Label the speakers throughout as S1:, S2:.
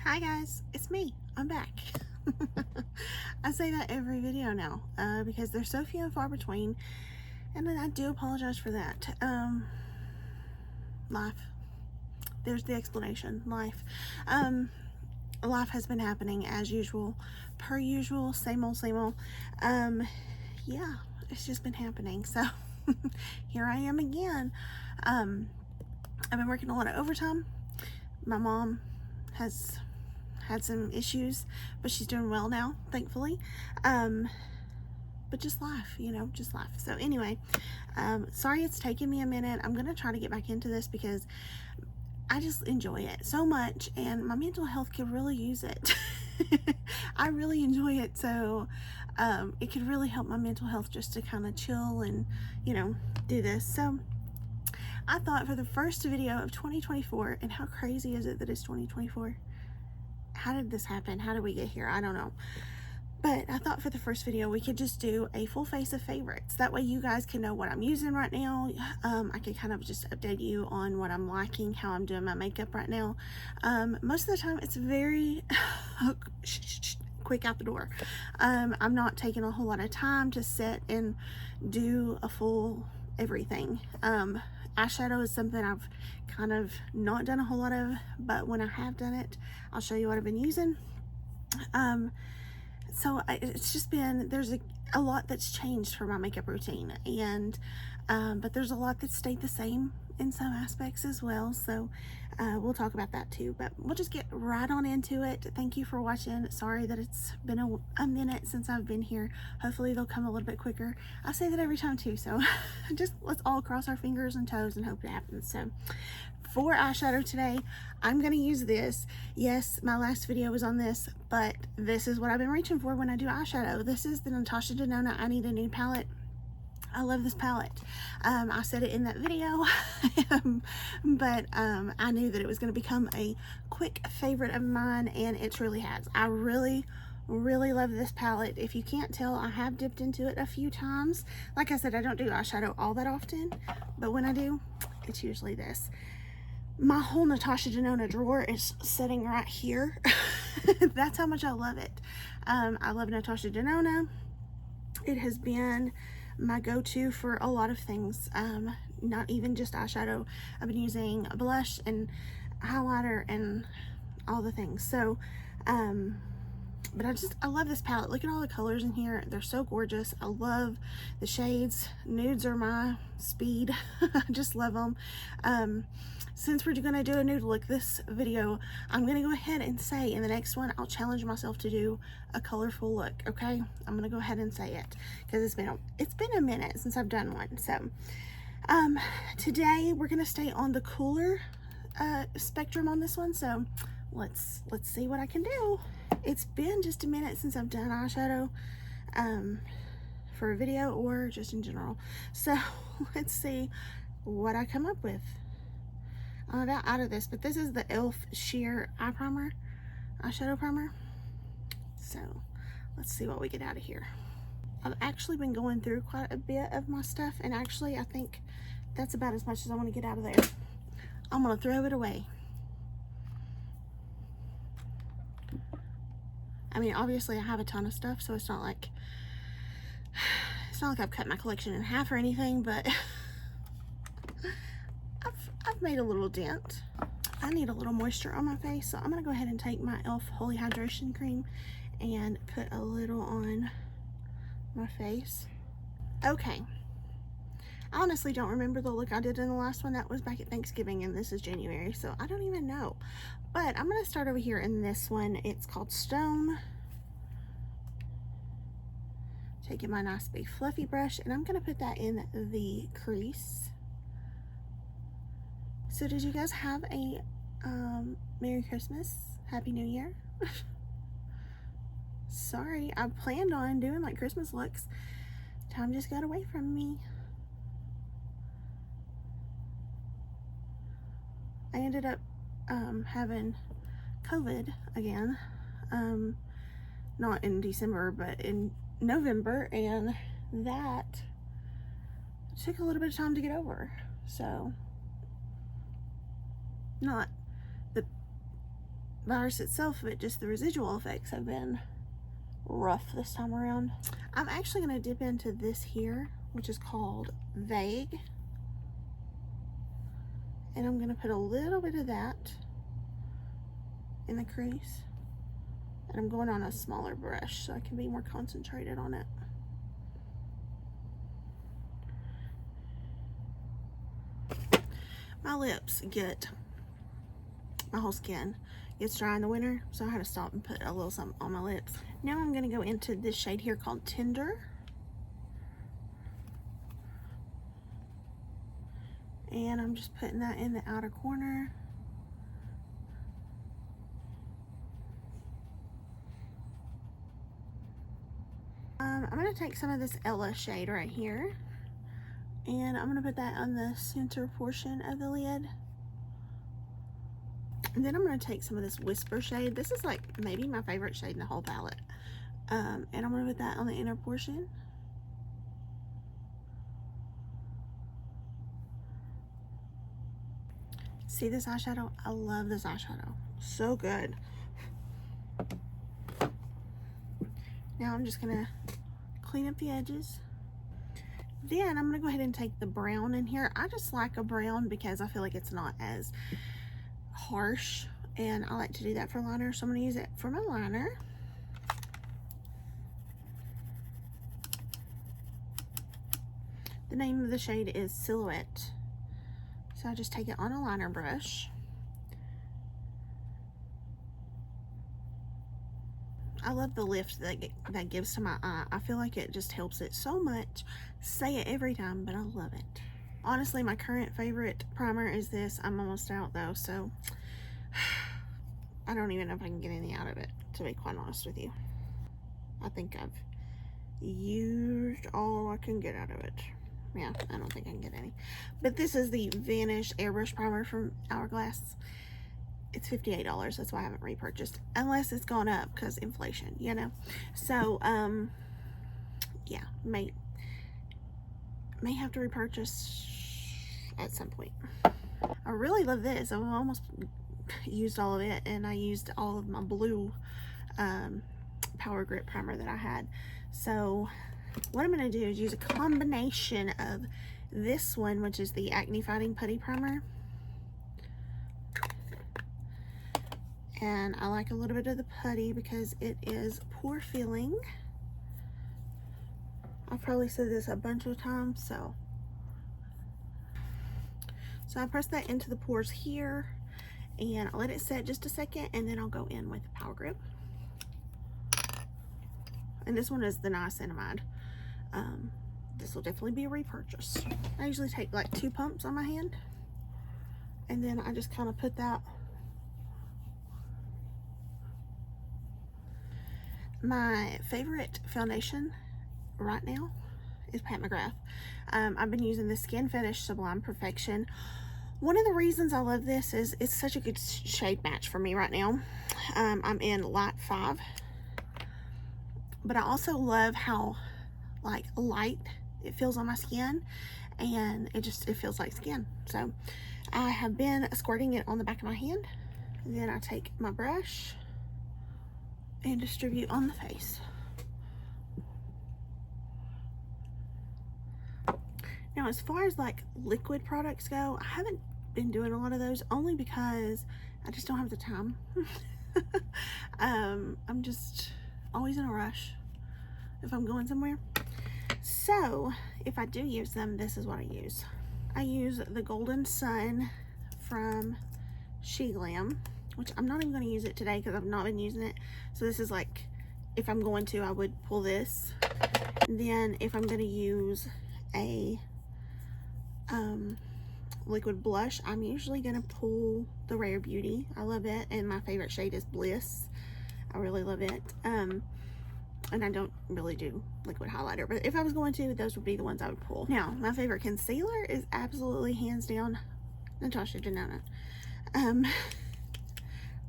S1: Hi guys, it's me. I'm back. I say that every video now because they're so few and far between, and I do apologize for that. Life. There's the explanation. Life. Life has been happening as usual, per usual, same old, same old. Yeah, it's just been happening. So here I am again. I've been working a lot of overtime. My mom has had some issues, but she's doing well now, thankfully. But just life, just life. So anyway, sorry it's taken me a minute. I'm gonna try to get back into this because I just enjoy it so much, and my mental health could really use it. I really enjoy it, so it could really help my mental health just to kind of chill and do this. So I thought for the first video of 2024, and how crazy is it that it's 2024? How did this happen? How did we get here? I don't know. But I thought for the first video, we could just do a full face of favorites. That way you guys can know what I'm using right now. I can kind of just update you on what I'm liking, how I'm doing my makeup right now. Most of the time it's very quick out the door. I'm not taking a whole lot of time to sit and do a full everything. Eyeshadow is something I've kind of not done a whole lot of, but when I have done it, I'll show you what I've been using. So it's just been, there's a lot that's changed for my makeup routine, and but there's a lot that stayed the same in some aspects as well, so we'll talk about that too, but we'll just get right on into it. Thank you for watching. Sorry that it's been a minute since I've been here. Hopefully they'll come a little bit quicker. I say that every time too, so just let's all cross our fingers and toes and hope it happens. So for eyeshadow today, I'm going to use this. Yes, my last video was on this, but this is what I've been reaching for when I do eyeshadow. This is the Natasha Denona I Need a Nude palette. I love this palette. I said it in that video, but I knew that it was going to become a quick favorite of mine, and it truly has. I really love this palette. If you can't tell, I have dipped into it a few times. Like I said, I don't do eyeshadow all that often, but when I do, it's usually this. My whole Natasha Denona drawer is sitting right here. That's how much I love it. I love Natasha Denona. It has been my go-to for a lot of things, not even just eyeshadow. I've been using a blush and highlighter and all the things. So but I love this palette. Look at all the colors in here. They're so gorgeous. I love the shades. Nudes are my speed. I just love them. Since we're gonna do a nude look this video, I'm gonna go ahead and say in the next one, I'll challenge myself to do a colorful look, okay? I'm gonna go ahead and say it because it's been a minute since I've done one. So today we're gonna stay on the cooler spectrum on this one. So let's see what I can do. It's been just a minute since I've done eyeshadow for a video or just in general. So let's see what I come up with. I'm about out of this, but this is the e.l.f. Sheer Eye Primer, eyeshadow primer. So let's see what we get out of here. I've actually been going through quite a bit of my stuff, and actually I think that's about as much as I want to get out of there. I'm gonna throw it away. I mean, obviously I have a ton of stuff, so it's not like I've cut my collection in half or anything, but I've made a little dent. I need a little moisture on my face, so I'm gonna go ahead and take my e.l.f. Holy Hydration Cream and put a little on my face. Okay. I honestly don't remember the look I did in the last one. That was back at Thanksgiving, and this is January, so I don't even know. But I'm gonna start over here in this one. It's called Stone. Taking my nice big fluffy brush, and I'm gonna put that in the crease. So did you guys have a Merry Christmas, Happy New Year? Sorry, I planned on doing like Christmas looks. Time just got away from me. I ended up having COVID again, not in December, but in November, and that took a little bit of time to get over. So not the virus itself, but just the residual effects have been rough this time around. I'm actually going to dip into this here, which is called Vague. And I'm going to put a little bit of that in the crease. And I'm going on a smaller brush so I can be more concentrated on it. My lips get, my whole skin gets dry in the winter, so I had to stop and put a little something on my lips. Now I'm going to go into this shade here called Tender. And I'm just putting that in the outer corner. I'm going to take some of this Ella shade right here, and I'm going to put that on the center portion of the lid. And then I'm going to take some of this Whisper shade. This is like maybe my favorite shade in the whole palette. And I'm going to put that on the inner portion. See this eyeshadow? I love this eyeshadow. So good. Now I'm just going to clean up the edges. Then I'm going to go ahead and take the brown in here. I just like a brown because I feel like it's not as harsh, and I like to do that for liner, so I'm going to use it for my liner. The name of the shade is Silhouette, so I just take it on a liner brush. I love the lift that gives to my eye. I feel like it just helps it so much. Say it every time, but I love it. Honestly, my current favorite primer is this. I'm almost out though, so I don't even know if I can get any out of it, to be quite honest with you. I think I've used all I can get out of it. Yeah, I don't think I can get any. But this is the Vanish Airbrush Primer from Hourglass. It's $58. That's why I haven't repurchased, unless it's gone up because inflation, you know. So yeah, may have to repurchase at some point. I really love this. I've almost used all of it, and I used all of my blue Power Grip primer that I had. So what I'm going to do is use a combination of this one, which is the Acne Fighting Putty Primer, and I like a little bit of the putty because it is pore filling. I've probably said this a bunch of times, so I press that into the pores here, and I'll let it set just a second, and then I'll go in with the Power Grip. And this one is the niacinamide. This will definitely be a repurchase. I usually take like 2 pumps on my hand, and then I just kind of put that. My favorite foundation right now is Pat McGrath. I've been using the Skin Fetish Sublime Perfection. One of the reasons I love this is it's such a good shade match for me right now. I'm in light 5, but I also love how like light it feels on my skin, and it feels like skin. So I have been squirting it on the back of my hand, and then I take my brush and distribute on the face. Now, as far as like liquid products go, I haven't been doing a lot of those, only because I just don't have the time. I'm just always in a rush if I'm going somewhere. So if I do use them, this is what I use. I use the Golden Sun from SheGlam, which I'm not even going to use it today because I've not been using it. So this is like, if I'm going to, I would pull this. And then if I'm going to use a liquid blush, I'm usually going to pull the Rare Beauty. I love it, and my favorite shade is Bliss. I really love it. And I don't really do liquid highlighter, but if I was going to, those would be the ones I would pull. Now, my favorite concealer is absolutely hands down Natasha Denona.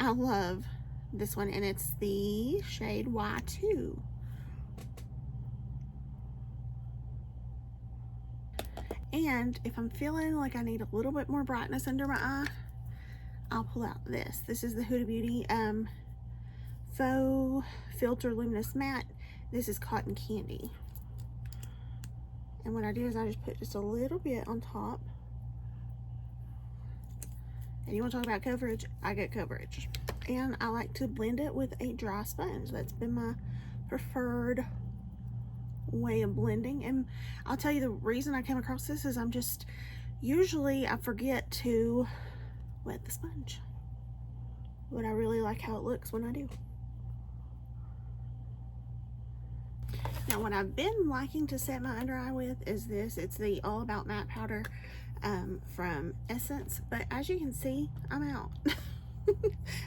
S1: I love this one, and it's the shade Y2. And if I'm feeling like I need a little bit more brightness under my eye, I'll pull out this. This is the Huda Beauty Faux Filter Luminous Matte. This is Cotton Candy. And what I do is I just put just a little bit on top. And you want to talk about coverage? I get coverage. And I like to blend it with a dry sponge. That's been my preferred way of blending. And I'll tell you the reason I came across this is usually I forget to wet the sponge. But I really like how it looks when I do. Now what I've been liking to set my under eye with is this. It's the All About Matte Powder from Essence. But as you can see, I'm out.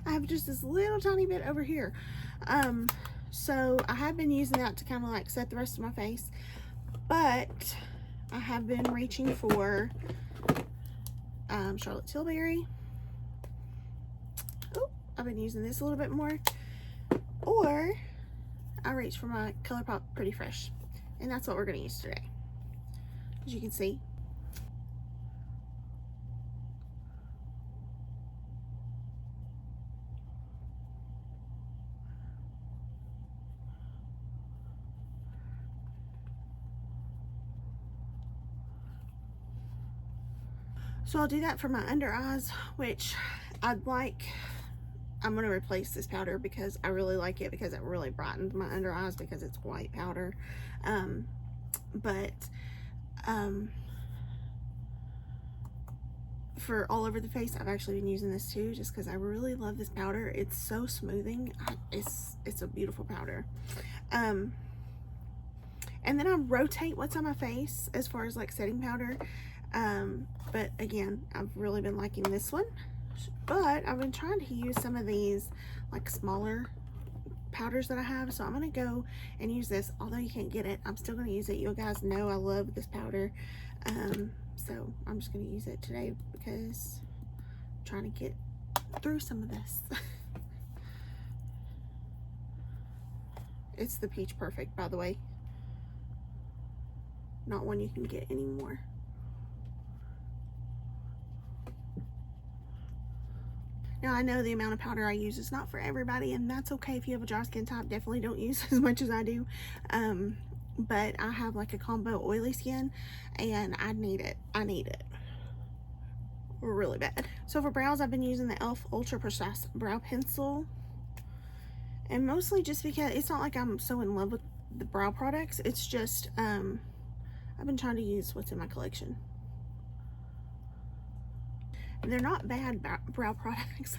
S1: I have just this little tiny bit over here. So I have been using that to kind of like set the rest of my face. But I have been reaching for Charlotte Tilbury. Oh, I've been using this a little bit more. Or I reached for my ColourPop Pretty Fresh, and that's what we're going to use today. As you can see. So I'll do that for my under eyes, which I'm going to replace this powder because I really like it, because it really brightens my under eyes because it's white powder. For all over the face, I've actually been using this too, just because I really love this powder. It's so smoothing. It's a beautiful powder. And then I rotate what's on my face as far as like setting powder. But again, I've really been liking this one. But I've been trying to use some of these like smaller powders that I have, so I'm gonna go and use this. Although you can't get it, I'm still gonna use it. You guys know I love this powder, so I'm just gonna use it today because I'm trying to get through some of this. It's the Peach Perfect, by the way, not one you can get anymore. Now, I know the amount of powder I use is not for everybody, and that's okay. If you have a dry skin type, definitely don't use as much as I do. But I have like a combo oily skin, and I need it. I need it really bad. So for brows, I've been using the e.l.f. Ultra Precise Brow Pencil. And mostly just because it's not like I'm so in love with the brow products. It's just, I've been trying to use what's in my collection. They're not bad brow products.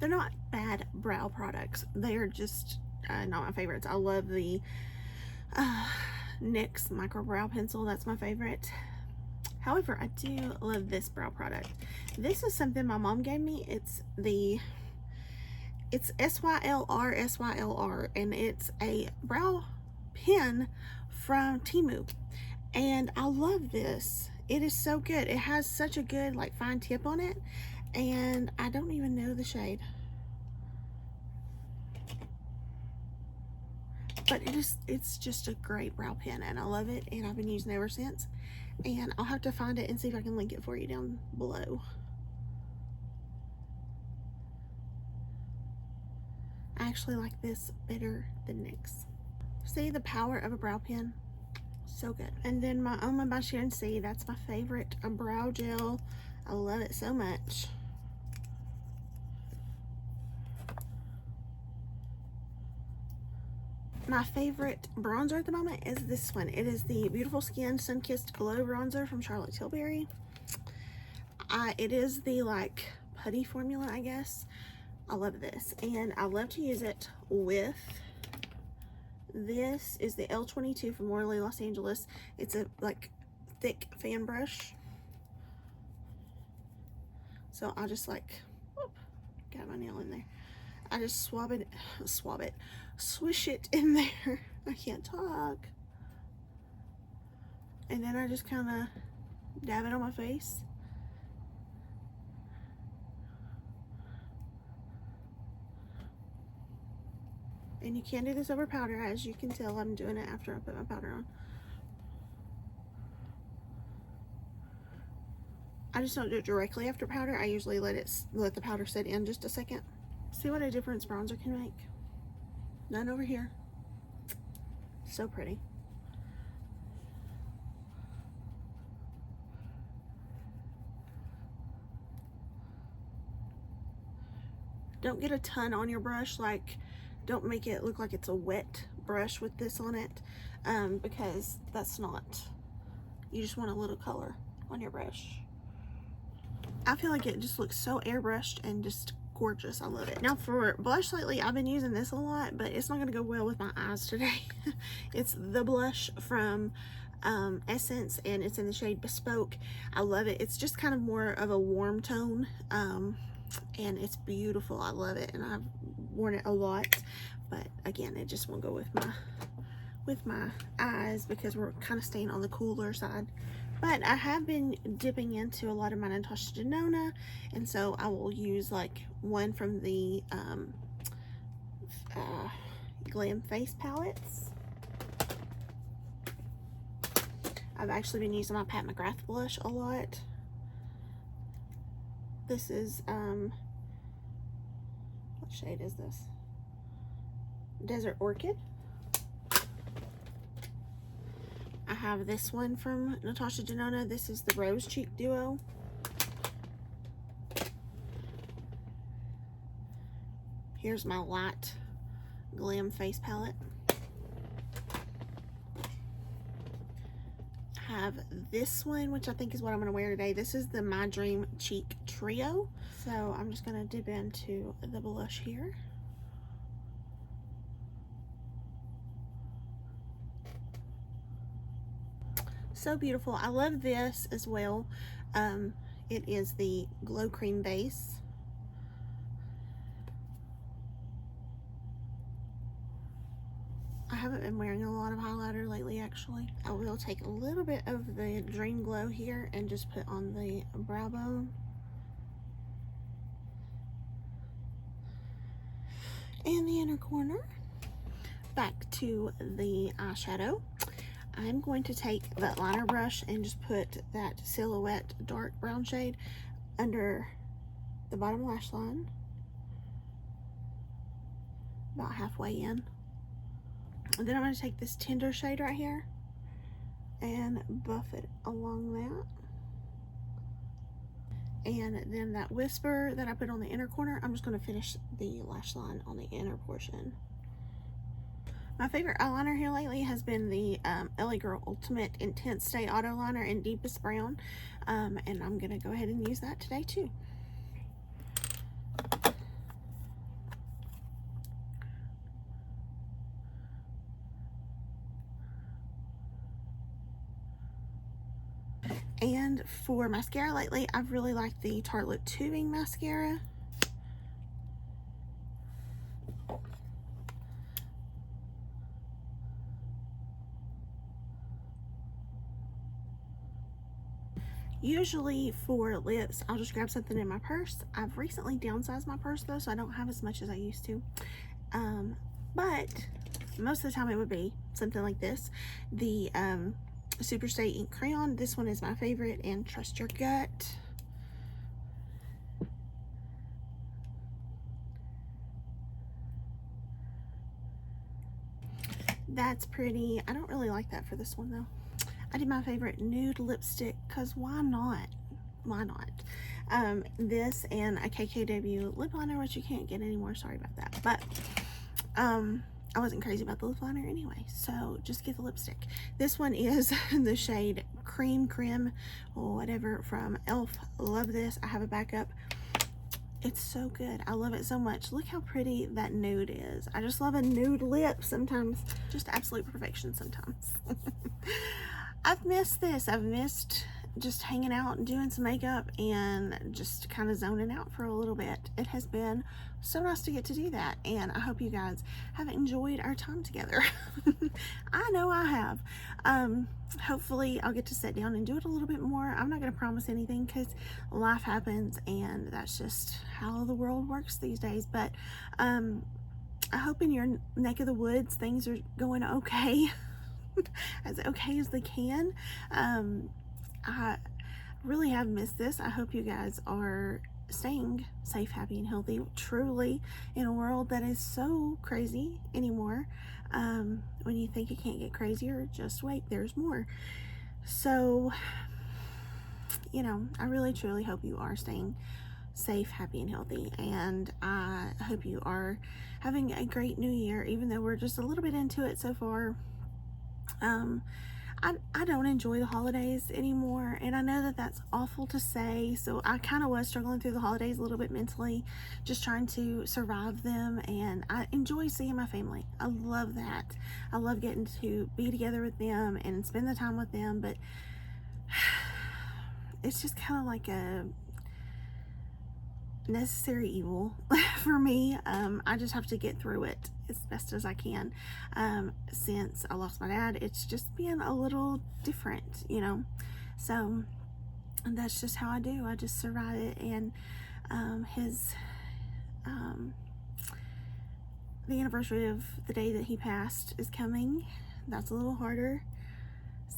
S1: They're not bad brow products. They are just not my favorites. I love the NYX Micro Brow Pencil. That's my favorite. However, I do love this brow product. This is something my mom gave me. It's SYLR, and it's a brow pen from Temu. And I love this. It is so good. It has such a good like fine tip on it, and I don't even know the shade, but it's just a great brow pen, and I love it, and I've been using it ever since. And I'll have to find it and see if I can link it for you down below. I actually like this better than NYX. See the power of a brow pen? So good. And then my Oma by Sharon C, that's my favorite brow gel. I love it so much. My favorite bronzer at the moment is this one. It is the Beautiful Skin Sun-Kissed Glow Bronzer from Charlotte Tilbury. It is the like putty formula, I guess. I love this, and I love to use it with, this is the L22 from Morley Los Angeles. It's a like thick fan brush. So I just like, whoop, got my nail in there. I just swish it in there. I can't talk. And then I just kind of dab it on my face. And you can do this over powder. As you can tell, I'm doing it after I put my powder on. I just don't do it directly after powder. I usually let the powder sit in just a second. See what a difference bronzer can make? None over here. So pretty. Don't get a ton on your brush, like don't make it look like it's a wet brush with this on it, because that's not, you just want a little color on your brush. I feel like it just looks so airbrushed and just gorgeous. I love it. Now for blush lately, I've been using this a lot, but it's not going to go well with my eyes today. It's the blush from Essence, and it's in the shade Bespoke. I love it. It's just kind of more of a warm tone, and it's beautiful. I love it, and I've worn it a lot, but again, it just won't go with my eyes because we're kind of staying on the cooler side. But I have been dipping into a lot of my Natasha Denona, and so I will use like one from the Glam Face palettes. I've actually been using my Pat McGrath blush a lot. This is, what shade is this? Desert Orchid. I have this one from Natasha Denona. This is the Rose Cheek Duo. Here's my light Glam Face palette. I have this one, which I think is what I'm going to wear today. This is the My Dream Cheek Trio. So I'm just going to dip into the blush here. So beautiful. I love this as well. It is the Glow Cream base. I haven't been wearing a lot of highlighter lately, actually. I will take a little bit of the Dream Glow here and just put on the brow bone. And the inner corner. Back to the eyeshadow. I'm going to take that liner brush and just put that Silhouette dark brown shade under the bottom lash line, about halfway in. And then I'm going to take this Tender shade right here and buff it along that. And then that Whisper that I put on the inner corner, I'm just going to finish the lash line on the inner portion. My favorite eyeliner here lately has been the LA Girl Ultimate Intense Stay Auto Liner in Deepest Brown, and I'm going to go ahead and use that today too. And for mascara lately, I've really liked the Tartelette Tubing Mascara. Usually for lips, I'll just grab something in my purse. I've recently downsized my purse though, so I don't have as much as I used to. But most of the time it would be something like this. The Superstay Ink Crayon. This one is my favorite, and Trust Your Gut. That's pretty. I don't really like that for this one though. I did my favorite nude lipstick because why not? Why not? This and a KKW lip liner, which you can't get anymore. Sorry about that. But I wasn't crazy about the lip liner anyway, so just get the lipstick. This one is the shade Cream Creme or whatever from e.l.f. Love this. I have a backup. It's so good. I love it so much. Look how pretty that nude is. I just love a nude lip sometimes. Just absolute perfection sometimes. I've missed this. I've missed just hanging out and doing some makeup and just kind of zoning out for a little bit. It has been so nice to get to do that, and I hope you guys have enjoyed our time together. I know I have. Hopefully I'll get to sit down and do it a little bit more. I'm not going to promise anything because life happens and that's just how the world works these days, but I hope in your neck of the woods things are going okay. As okay as they can. I really have missed this. I hope you guys are staying safe, happy, and healthy, truly, in a world that is so crazy anymore. When you think it can't get crazier, just wait, there's more. So, you know, I really truly hope you are staying safe, happy, and healthy, and I hope you are having a great new year, even though we're just a little bit into it so far. I don't enjoy the holidays anymore, and I know that that's awful to say, so I kind of was struggling through the holidays a little bit mentally, just trying to survive them, and I enjoy seeing my family. I love that. I love getting to be together with them and spend the time with them, but it's just kind of like a necessary evil for me. I just have to get through it as best as I can. Since I lost my dad, it's just been a little different, you know. So that's just how I do. I just survive it. And the anniversary of the day that he passed is coming. That's a little harder.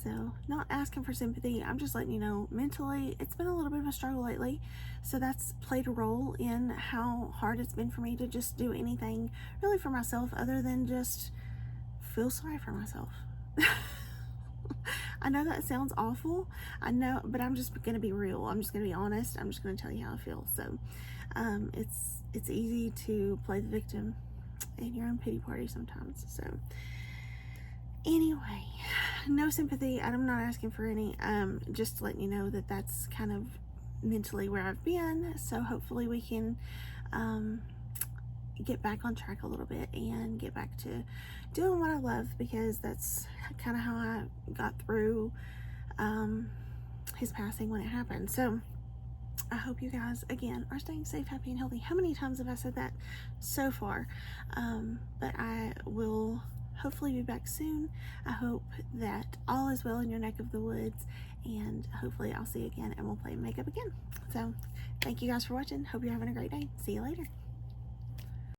S1: So, not asking for sympathy, I'm just letting you know, mentally, it's been a little bit of a struggle lately. So that's played a role in how hard it's been for me to just do anything really for myself other than just feel sorry for myself. I know that sounds awful, I know, but I'm just going to be real. I'm just going to be honest. I'm just going to tell you how I feel. So, it's easy to play the victim in your own pity party sometimes. So, anyway, no sympathy. I'm not asking for any. Just letting you know that that's kind of mentally where I've been. So hopefully we can get back on track a little bit and get back to doing what I love, because that's kind of how I got through his passing when it happened. So I hope you guys, again, are staying safe, happy, and healthy. How many times have I said that so far? But I will hopefully be back soon. I hope that all is well in your neck of the woods, and hopefully I'll see you again and we'll play makeup again. So thank you guys for watching. Hope you're having a great day. See you later.